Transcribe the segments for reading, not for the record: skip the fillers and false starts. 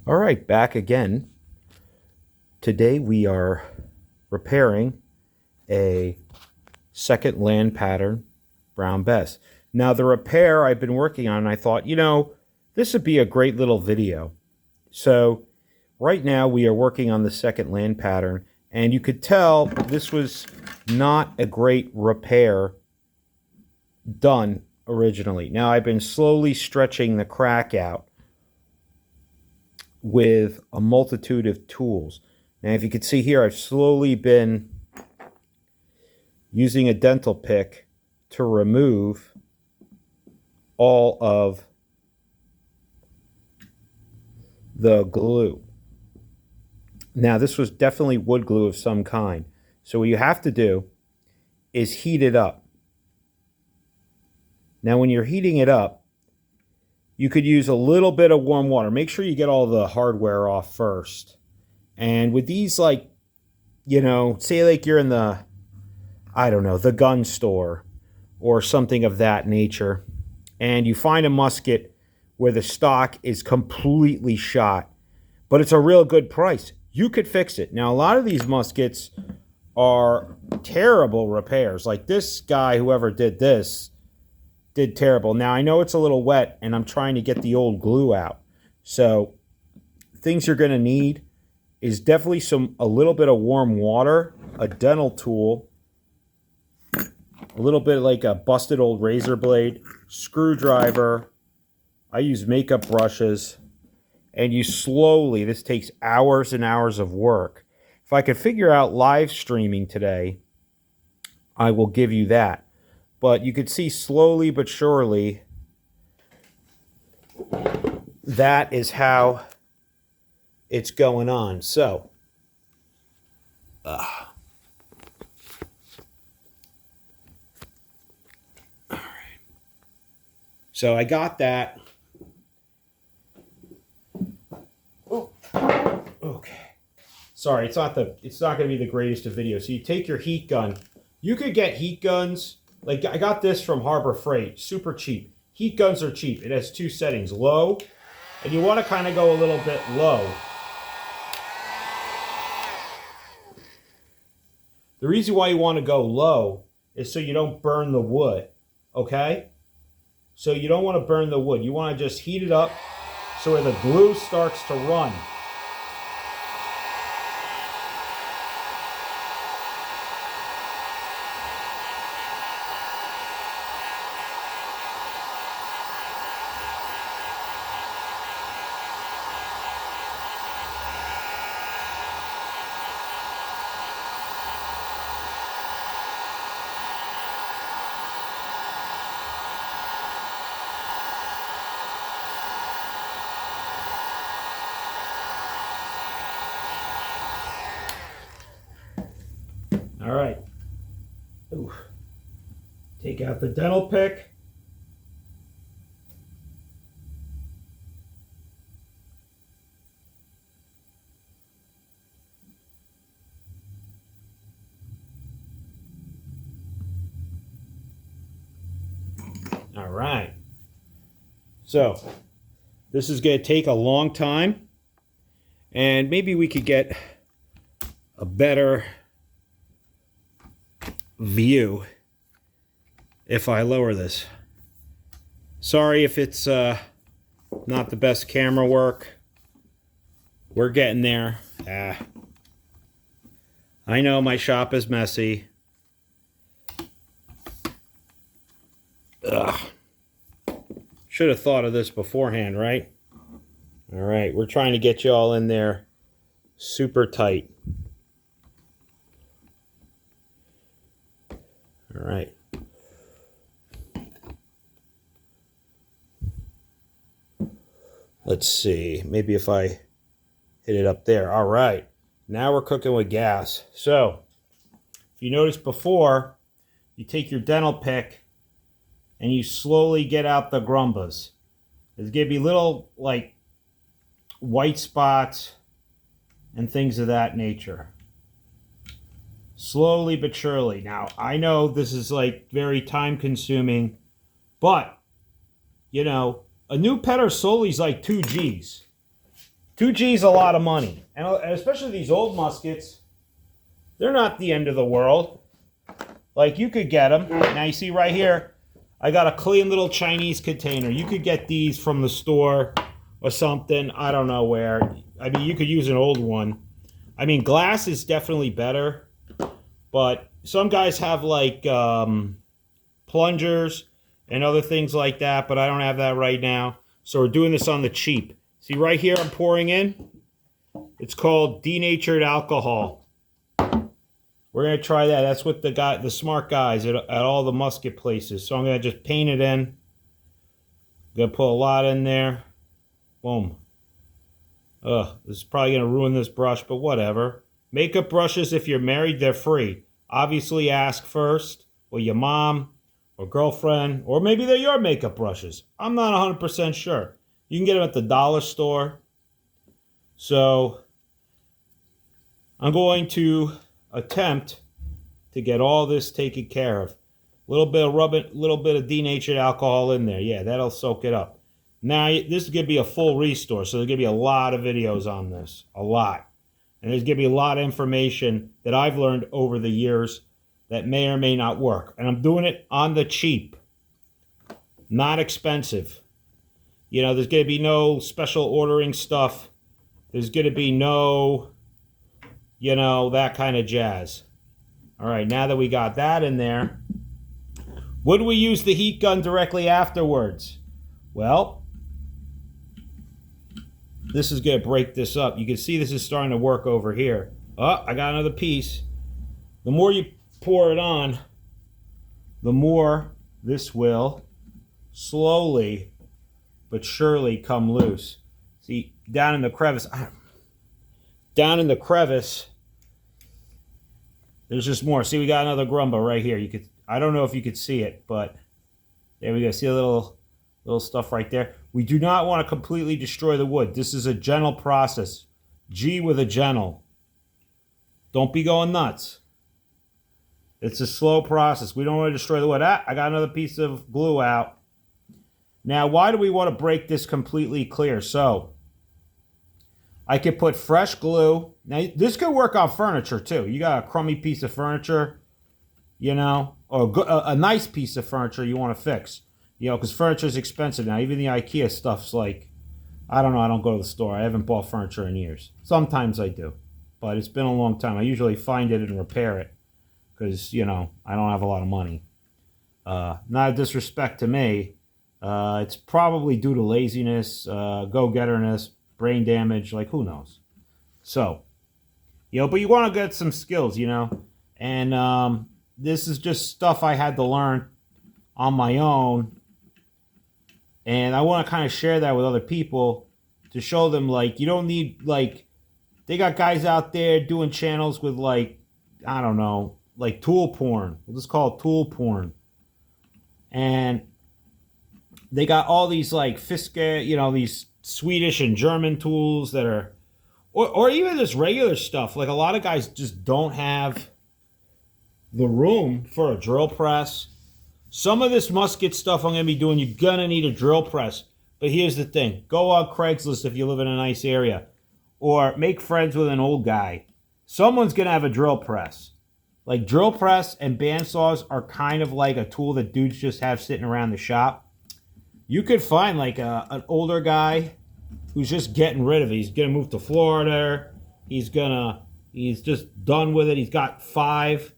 All right, back again. Today we are repairing a second land pattern brown bess. Now the repair I've been working on, I thought, this would be a great little video. So right now we are working on the second land pattern, and you could tell this was not a great repair done originally. Now I've been slowly stretching the crack out with a multitude of tools. Now, if you can see here, I've slowly been using a dental pick to remove all of the glue. Now, this was definitely wood glue of some kind. So what you have to do is heat it up. Now, when you're heating it up, you could use a little bit of warm water. Make sure you get all the hardware off first. And with these, say like you're in the gun store or something of that nature, and you find a musket where the stock is completely shot, but it's a real good price, you could fix it. Now, a lot of these muskets are terrible repairs. Like this guy, whoever did this, did terrible. Now, I know it's a little wet, and I'm trying to get the old glue out. So things you're going to need is definitely a little bit of warm water, a dental tool, a little bit like a busted old razor blade, screwdriver. I use makeup brushes, and you slowly, this takes hours and hours of work. If I could figure out live streaming today, I will give you that. But you could see slowly but surely that is how it's going on. So, all right. So I got that. Oh, okay. Sorry, it's not going to be the greatest of videos. So you take your heat gun. You could get heat guns. Like I got this from Harbor Freight, super cheap. Heat guns are cheap. It has two settings, low, and you want to kind of go a little bit low. The reason why you want to go low is so you don't burn the wood, okay? So you don't want to burn the wood. You want to just heat it up so where the glue starts to run. All right. Ooh. Take out the dental pick. All right. So this is going to take a long time, and maybe we could get a better view if I lower this. Sorry if it's not the best camera work. We're getting there. I know my shop is messy. Ugh. Should have thought of this beforehand, right? All right, we're trying to get you all in there super tight. All right. Let's see. Maybe if I hit it up there. All right. Now we're cooking with gas. So, if you noticed before, you take your dental pick and you slowly get out the grumbas. There's going to be little, like, white spots and things of that nature. Slowly but surely. Now, I know this is like very time consuming, but, a new Petter Soli's like 2 G's. 2G is a lot of money. And especially these old muskets, they're not the end of the world. Like, you could get them. Now, you see right here, I got a clean little Chinese container. You could get these from the store or something. I don't know where. I mean, you could use an old one. I mean, glass is definitely better. But some guys have, like, plungers and other things like that. But I don't have that right now. So we're doing this on the cheap. See, right here I'm pouring in. It's called denatured alcohol. We're going to try that. That's what the smart guys at all the musket places. So I'm going to just paint it in. Going to put a lot in there. Boom. Ugh, this is probably going to ruin this brush, but whatever. Makeup brushes, if you're married, they're free. Obviously ask first, or your mom, or girlfriend, or maybe they're your makeup brushes. I'm not 100% sure. You can get them at the dollar store. So I'm going to attempt to get all this taken care of. A little bit of rubbing, a little bit of denatured alcohol in there. Yeah, that'll soak it up. Now, this is going to be a full restore, so there's going to be a lot of videos on this. A lot. And there's going to be a lot of information that I've learned over the years that may or may not work. And I'm doing it on the cheap. Not expensive. You know, there's going to be no special ordering stuff. There's going to be no, you know, that kind of jazz. All right, now that we got that in there, would we use the heat gun directly afterwards? Well, this is going to break this up. You can see this is starting to work over here. Oh, I got another piece. The more you pour it on, the more this will slowly but surely come loose. See, down in the crevice, there's just more. See, we got another grumba right here. You could, I don't know if you could see it, but there we go. See a little stuff right there. We do not want to completely destroy the wood. This is a gentle process. G with a gentle. Don't be going nuts. It's a slow process. We don't want to destroy the wood. Ah, I got another piece of glue out. Now, why do we want to break this completely clear? So, I could put fresh glue. Now, this could work on furniture, too. You got a crummy piece of furniture, you know, or a nice piece of furniture you want to fix. You know, because furniture is expensive now. Even the IKEA stuff's like, I don't know. I don't go to the store. I haven't bought furniture in years. Sometimes I do. But it's been a long time. I usually find it and repair it. Because, you know, I don't have a lot of money. Not a disrespect to me. It's probably due to laziness, go-getterness, brain damage, like who knows. So, you know, but you want to get some skills, you know. And this is just stuff I had to learn on my own. And I want to kind of share that with other people to show them, like, you don't need, like, they got guys out there doing channels with, like, I don't know, like tool porn. We'll just call it tool porn. And they got all these, like, Fiske, you know, these Swedish and German tools that are, or even just regular stuff. Like, a lot of guys just don't have the room for a drill press. Some of this musket stuff I'm going to be doing, you're going to need a drill press. But here's the thing. Go on Craigslist if you live in a nice area. Or make friends with an old guy. Someone's going to have a drill press. Like, drill press and bandsaws are kind of like a tool that dudes just have sitting around the shop. You could find, like, an older guy who's just getting rid of it. He's going to move to Florida. He's just done with it. He's got 5.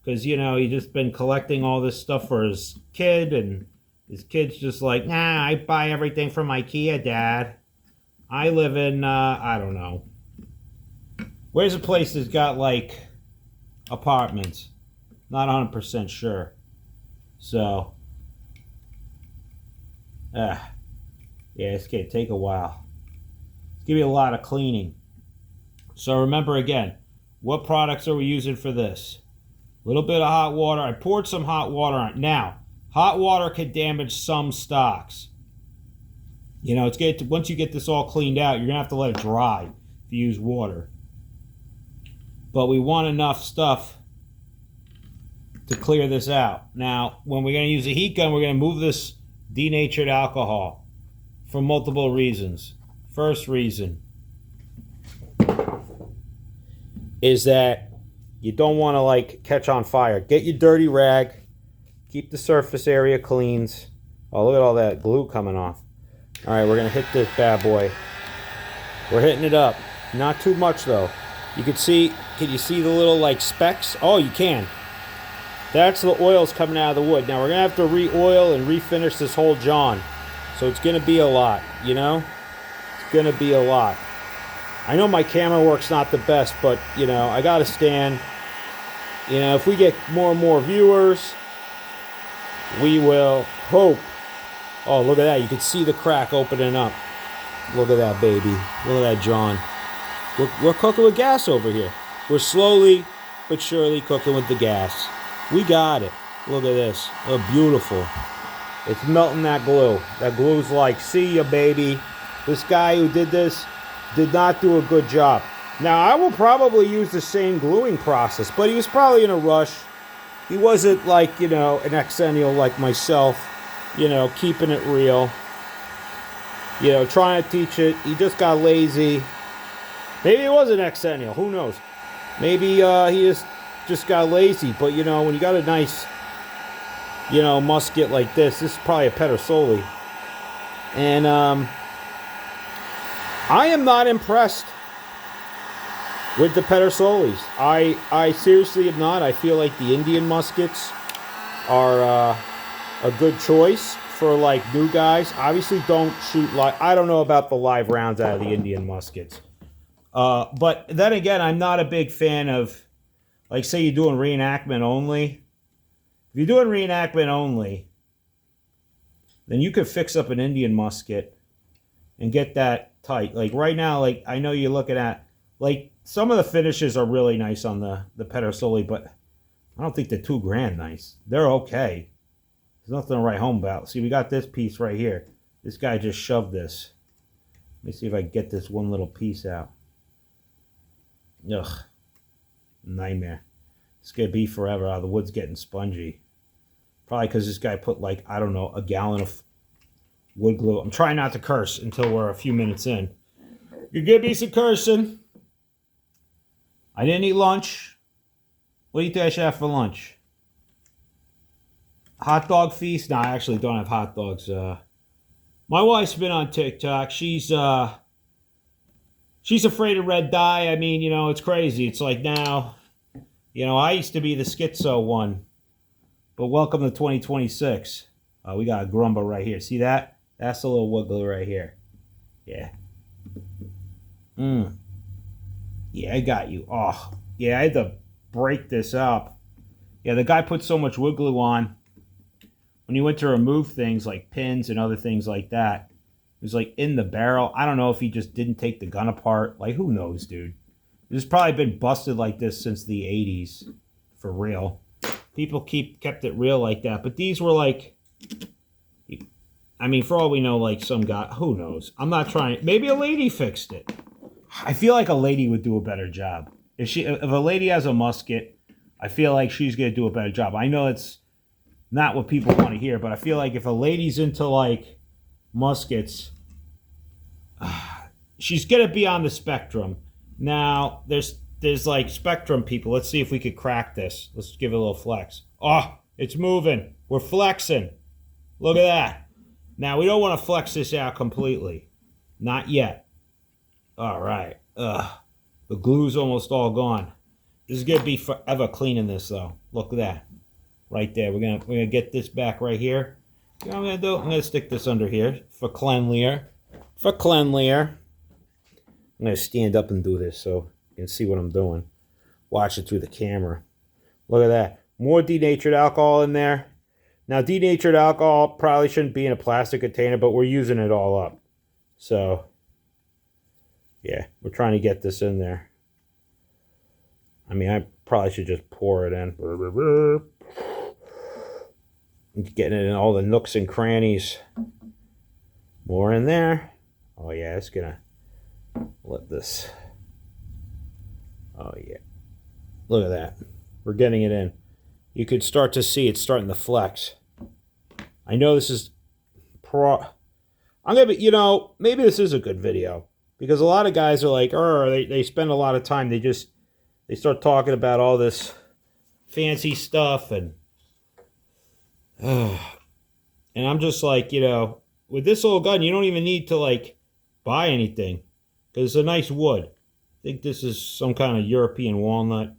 Because, you know, he's just been collecting all this stuff for his kid. And his kid's just like, nah, I buy everything from IKEA, Dad. I live in, I don't know. Where's a place that's got, like, apartments? Not 100% sure. So, yeah, it's going to take a while. It's going to be a lot of cleaning. So remember again, what products are we using for this? A little bit of hot water. I poured some hot water on it. Now, hot water could damage some stocks. You know, once you get this all cleaned out, you're going to have to let it dry if you use water. But we want enough stuff to clear this out. Now, when we're going to use a heat gun, we're going to move this denatured alcohol for multiple reasons. First reason, is that you don't want to like catch on fire. Get your dirty rag. Keep the surface area clean. Oh, look at all that glue coming off. All right, we're going to hit this bad boy. We're hitting it up. Not too much, though. You can see, can you see the little, like, specks? Oh, you can. That's the oils coming out of the wood. Now, we're going to have to re-oil and refinish this whole John. So it's going to be a lot, you know? It's going to be a lot. I know my camera work's not the best, but, you know, I got to stand. You know, if we get more and more viewers, we will hope. Oh, look at that. You can see the crack opening up. Look at that, baby. Look at that, John. We're cooking with gas over here. We're slowly but surely cooking with the gas. We got it. Look at this. Oh, beautiful. It's melting that glue. That glue's like, see ya, baby. This guy who did this did not do a good job. Now, I will probably use the same gluing process, but he was probably in a rush. He wasn't like, you know, an exennial like myself, you know, keeping it real. You know, trying to teach it. He just got lazy. Maybe it was an exennial. Who knows? Maybe he just got lazy. But, you know, when you got a nice, you know, musket like this is probably a Pedersoli. And I am not impressed with the Pedersolis. I seriously am not. I feel like the Indian muskets are a good choice for like new guys. Obviously don't shoot live. I don't know about the live rounds out of the Indian muskets. But then again, I'm not a big fan of, like, say you're doing reenactment only. If you're doing reenactment only, then you could fix up an Indian musket and get that tight. Like right now, like I know you're looking at, like some of the finishes are really nice on the Pedersoli, but I don't think they're too grand nice. They're okay. There's nothing to write home about. See, we got this piece right here. This guy just shoved this. Let me see if I can get this one little piece out. Ugh. Nightmare. It's going to be forever. Oh, the wood's getting spongy. Probably because this guy put, like, I don't know, a gallon of wood glue. I'm trying not to curse until we're a few minutes in. You give me some cursing. I didn't eat lunch. What do you think I should have for lunch? Hot dog feast? No, I actually don't have hot dogs. My wife's been on TikTok. She's afraid of red dye. I mean, you know, it's crazy. It's like now, you know, I used to be the schizo one. But welcome to 2026. We got a grumble right here. See that? That's a little wiggle right here. Yeah. Yeah, I got you. Oh, yeah, I had to break this up. Yeah, the guy put so much wood glue on. When he went to remove things like pins and other things like that, it was like in the barrel. I don't know if he just didn't take the gun apart. Like, who knows, dude? It's probably been busted like this since the 80s. For real. People kept it real like that. But these were like, I mean, for all we know, like some guy, who knows? I'm not trying. Maybe a lady fixed it. I feel like a lady would do a better job. If a lady has a musket, I feel like she's going to do a better job. I know it's not what people want to hear, but I feel like if a lady's into like muskets, she's going to be on the spectrum. Now, there's like spectrum people. Let's see if we could crack this. Let's give it a little flex. Oh, it's moving. We're flexing. Look at that. Now, we don't want to flex this out completely. Not yet. All right. The glue's almost all gone. This is going to be forever cleaning this, though. Look at that. Right there. We're gonna get this back right here. You know what I'm going to do? I'm going to stick this under here for cleanlier. For cleanlier. I'm going to stand up and do this so you can see what I'm doing. Watch it through the camera. Look at that. More denatured alcohol in there. Now, denatured alcohol probably shouldn't be in a plastic container, but we're using it all up. So, yeah, we're trying to get this in there. I mean, I probably should just pour it in. Getting it in all the nooks and crannies. More in there. Oh, yeah, it's going to let this. Oh, yeah. Look at that. We're getting it in. You could start to see it's starting to flex. I know this is I'm going to be, you know, maybe this is a good video. Because a lot of guys are like, they spend a lot of time. They just they start talking about all this fancy stuff, and I'm just like, with this little gun, you don't even need to like buy anything because it's a nice wood. I think this is some kind of European walnut,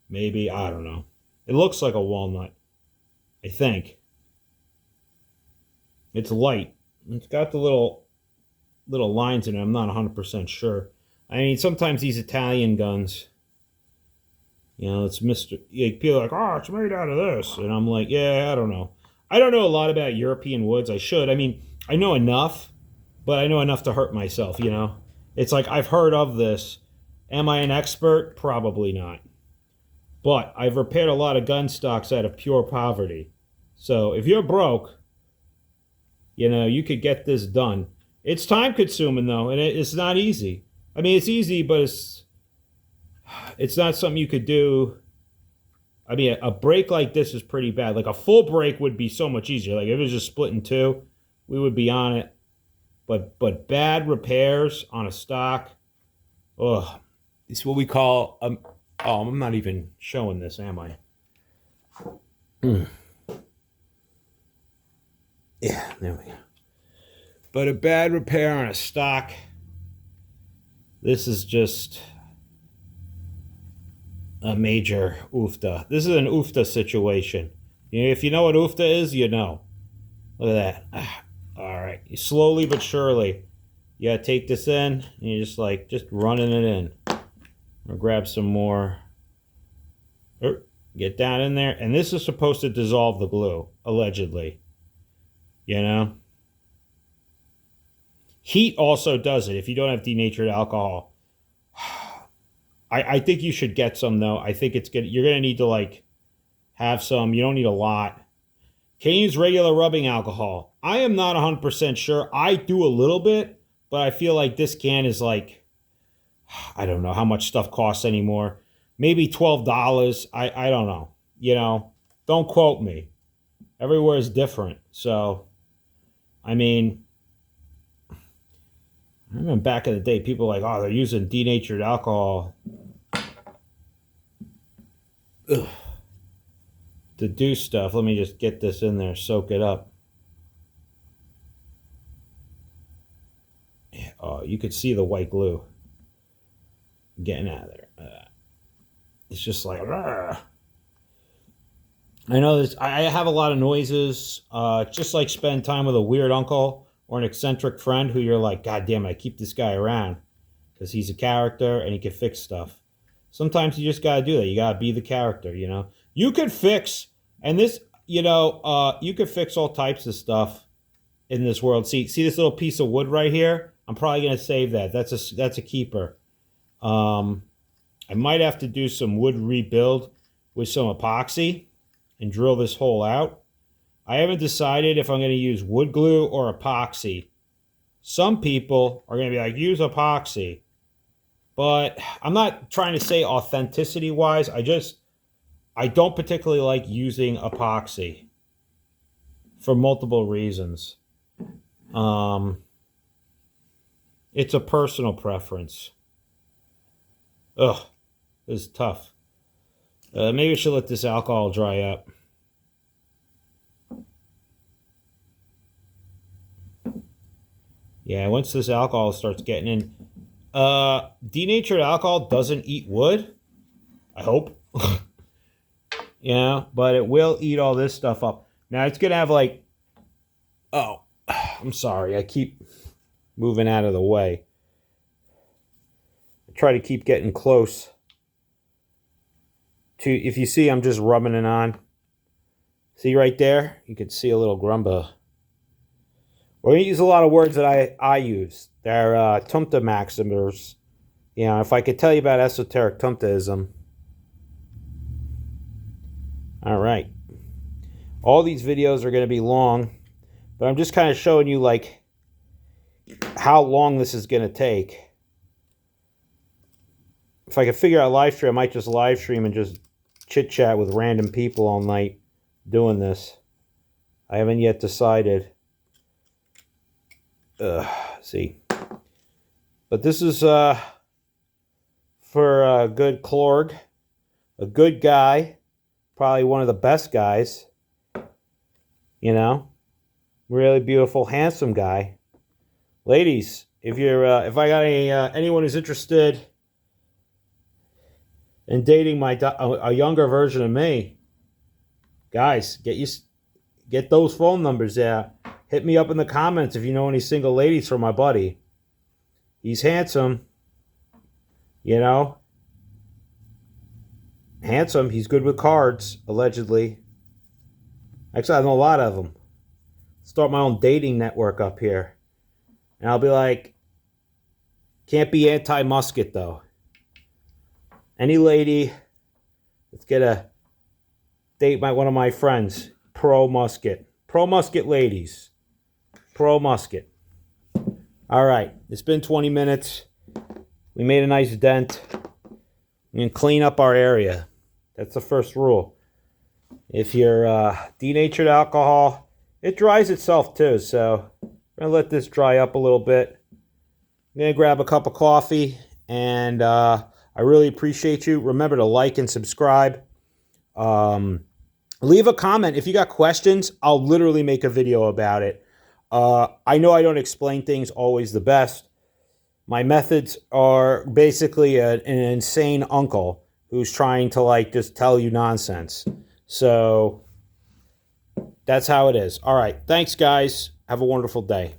maybe. I don't know. It looks like a walnut, I think. It's light. It's got the little lines in it. I'm not 100% sure. I mean, sometimes these Italian guns, it's people are like, oh, it's made out of this. And I'm like, yeah, I don't know. I don't know a lot about European woods. I should. I mean, I know enough, but I know enough to hurt myself, It's like, I've heard of this. Am I an expert? Probably not. But I've repaired a lot of gun stocks out of pure poverty. So if you're broke, you could get this done. It's time consuming though, and it's not easy. I mean, it's easy, but it's not something you could do. I mean, a break like this is pretty bad. Like a full break would be so much easier. Like if it was just split in two, we would be on it. But bad repairs on a stock, it's what we call I'm not even showing this, am I? Yeah, there we go. But a bad repair on a stock, this is just a major oofta. This is an oofta situation. If you know what oofta is, you know. Look at that. All right. Slowly but surely, you gotta take this in, and you're just running it in. I'll grab some more. Get down in there. And this is supposed to dissolve the glue, allegedly. Heat also does it if you don't have denatured alcohol. I think you should get some, though. I think it's good. You're going to need to, have some. You don't need a lot. Can you use regular rubbing alcohol? I am not 100% sure. I do a little bit, but I feel like this can is I don't know how much stuff costs anymore. Maybe $12. I don't know. Don't quote me. Everywhere is different. So, I mean, I remember back in the day, people were like, oh, they're using denatured alcohol to do stuff. Let me just get this in there, soak it up. Oh, you could see the white glue getting out of there. It's just like, I know this. I have a lot of noises. Just like spend time with a weird uncle or an eccentric friend who you're like, God damn it, I keep this guy around because he's a character and he can fix stuff. Sometimes you just got to do that. You got to be the character, You could fix, and this, you could fix all types of stuff in this world. See this little piece of wood right here? I'm probably going to save that. That's a keeper. I might have to do some wood rebuild with some epoxy and drill this hole out. I haven't decided if I'm going to use wood glue or epoxy. Some people are going to be like, use epoxy. But I'm not trying to say authenticity-wise. I don't particularly like using epoxy for multiple reasons. It's a personal preference. Ugh, this is tough. Maybe I should let this alcohol dry up. Yeah, once this alcohol starts getting in. Denatured alcohol doesn't eat wood. I hope. But it will eat all this stuff up. Now it's going to have oh, I'm sorry. I keep moving out of the way. I try to keep getting close to, if you see, I'm just rubbing it on. See right there? You can see a little grumba. We're going to use a lot of words that I use. They're Tumta maxims. If I could tell you about esoteric Tumtaism. All right. All these videos are going to be long, but I'm just kind of showing you how long this is going to take. If I could figure out live stream, I might just live stream and just chit chat with random people all night doing this. I haven't yet decided. See. But this is for a good Clorg. A good guy. Probably one of the best guys. You know? Really beautiful, handsome guy. Ladies, if I got anyone who's interested in dating a younger version of me, guys, get those phone numbers there. Hit me up in the comments if you know any single ladies for my buddy. He's handsome, you know. Handsome. He's good with cards, allegedly. Actually, I know a lot of them. Start my own dating network up here. And I'll be like, can't be anti-musket, though. Any lady, let's get a date one of my friends. Pro-musket. Pro-musket ladies. Pro-musket. All right. It's been 20 minutes. We made a nice dent. We can clean up our area. That's the first rule. If you're denatured alcohol, it dries itself too. So I'm going to let this dry up a little bit. I'm going to grab a cup of coffee. And I really appreciate you. Remember to like and subscribe. Leave a comment. If you got questions, I'll literally make a video about it. I know I don't explain things always the best. My methods are basically an insane uncle who's trying to just tell you nonsense. So that's how it is. All right. Thanks, guys. Have a wonderful day.